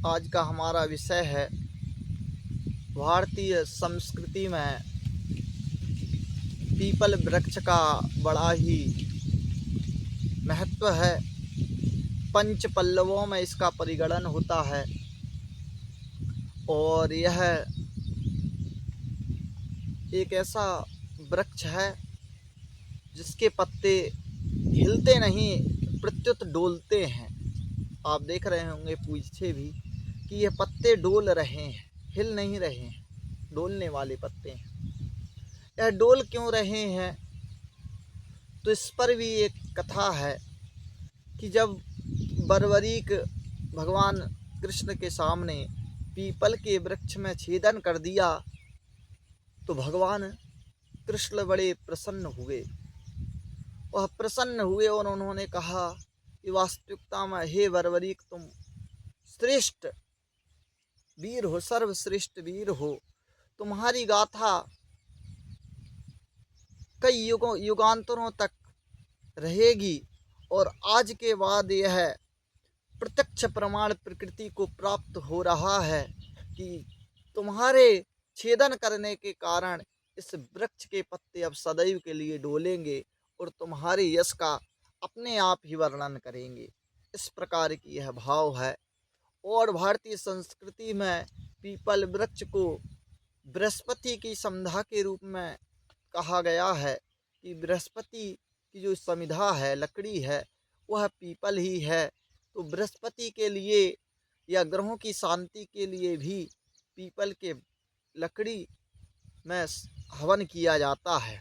आज का हमारा विषय है भारतीय संस्कृति में पीपल वृक्ष का बड़ा ही महत्व है। पंच पल्लवों में इसका परिगणन होता है और यह एक ऐसा वृक्ष है जिसके पत्ते हिलते नहीं प्रत्युत डोलते हैं। आप देख रहे होंगे पीछे भी कि ये पत्ते डोल रहे हैं, हिल नहीं रहे हैं, डोलने वाले पत्ते हैं। यह डोल क्यों रहे हैं तो इस पर भी एक कथा है कि जब बर्बरीक भगवान कृष्ण के सामने पीपल के वृक्ष में छेदन कर दिया तो भगवान कृष्ण बड़े प्रसन्न हुए। वह प्रसन्न हुए और उन्होंने कहा कि वास्तविकता में हे बर्बरीक तुम श्रेष्ठ वीर हो, सर्वश्रेष्ठ वीर हो। तुम्हारी गाथा कई युगांतरों तक रहेगी और आज के बाद यह प्रत्यक्ष प्रमाण प्रकृति को प्राप्त हो रहा है कि तुम्हारे छेदन करने के कारण इस वृक्ष के पत्ते अब सदैव के लिए डोलेंगे और तुम्हारे यश का अपने आप ही वर्णन करेंगे। इस प्रकार की यह भाव है। और भारतीय संस्कृति में पीपल वृक्ष को बृहस्पति की समिधा के रूप में कहा गया है कि बृहस्पति की जो समिधा है, लकड़ी है, वह पीपल ही है। तो बृहस्पति के लिए या ग्रहों की शांति के लिए भी पीपल के लकड़ी में हवन किया जाता है।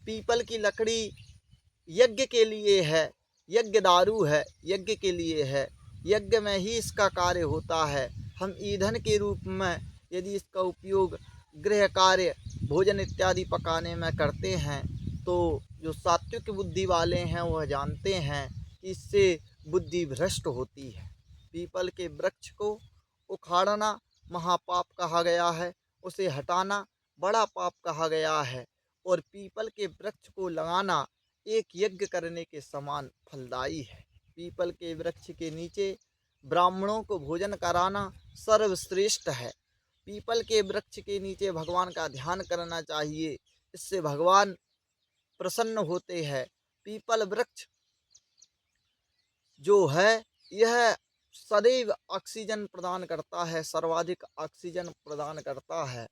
पीपल की लकड़ी यज्ञ के लिए है, यज्ञ दारू है, यज्ञ के लिए है, यज्ञ में ही इसका कार्य होता है। हम ईंधन के रूप में यदि इसका उपयोग गृह कार्य भोजन इत्यादि पकाने में करते हैं तो जो सात्विक बुद्धि वाले हैं वह जानते हैं कि इससे बुद्धि भ्रष्ट होती है। पीपल के वृक्ष को उखाड़ना महापाप कहा गया है, उसे हटाना बड़ा पाप कहा गया है और पीपल के वृक्ष को लगाना एक यज्ञ करने के समान फलदायी है। पीपल के वृक्ष के नीचे ब्राह्मणों को भोजन कराना सर्वश्रेष्ठ है। पीपल के वृक्ष के नीचे भगवान का ध्यान करना चाहिए, इससे भगवान प्रसन्न होते हैं। पीपल वृक्ष जो है यह सदैव ऑक्सीजन प्रदान करता है, सर्वाधिक ऑक्सीजन प्रदान करता है,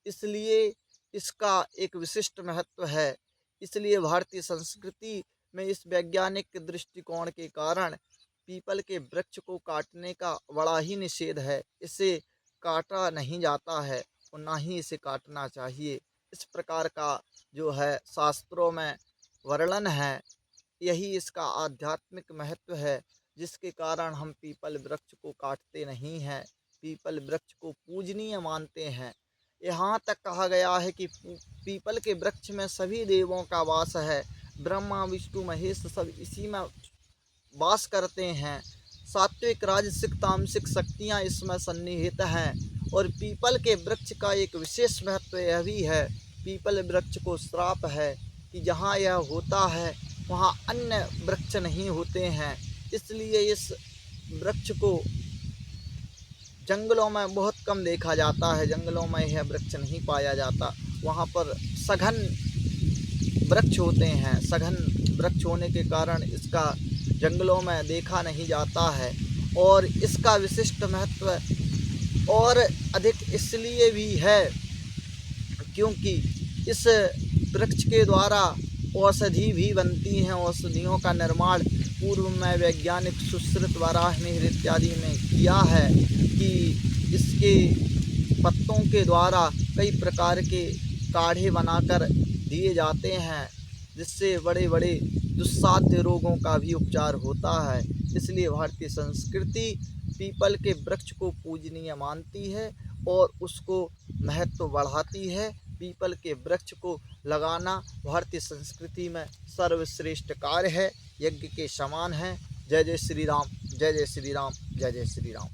इसलिए इसका एक विशिष्ट महत्व है। इसलिए भारतीय संस्कृति में इस वैज्ञानिक दृष्टिकोण के कारण पीपल के वृक्ष को काटने का बड़ा ही निषेध है। इसे काटा नहीं जाता है और ना ही इसे काटना चाहिए। इस प्रकार का जो है शास्त्रों में वर्णन है, यही इसका आध्यात्मिक महत्व है, जिसके कारण हम पीपल वृक्ष को काटते नहीं हैं, पीपल वृक्ष को पूजनीय मानते हैं। यहाँ तक कहा गया है कि पीपल के वृक्ष में सभी देवों का वास है, ब्रह्मा विष्णु महेश सब इसी में वास करते हैं। सात्विक राजसिक तामसिक शक्तियाँ इसमें सन्निहित हैं और पीपल के वृक्ष का एक विशेष महत्व यह भी है, पीपल वृक्ष को श्राप है कि जहाँ यह होता है वहाँ अन्य वृक्ष नहीं होते हैं। इसलिए इस वृक्ष को जंगलों में बहुत कम देखा जाता है, जंगलों में यह वृक्ष नहीं पाया जाता। वहाँ पर सघन वृक्ष होते हैं, सघन वृक्ष होने के कारण इसका जंगलों में देखा नहीं जाता है। और इसका विशिष्ट महत्व और अधिक इसलिए भी है क्योंकि इस वृक्ष के द्वारा औषधि भी बनती हैं। औषधियों का निर्माण पूर्व में वैज्ञानिक सुश्रुत वराह मिहिर इत्यादि ने किया है कि इसके पत्तों के द्वारा कई प्रकार के काढ़े बनाकर दिए जाते हैं, जिससे बड़े बड़े दुस्साध्य रोगों का भी उपचार होता है। इसलिए भारतीय संस्कृति पीपल के वृक्ष को पूजनीय मानती है और उसको महत्व बढ़ाती है। पीपल के वृक्ष को लगाना भारतीय संस्कृति में सर्वश्रेष्ठ कार्य है, यज्ञ के समान है। जय जय श्री राम, जय जय श्री राम, जय जय श्री राम।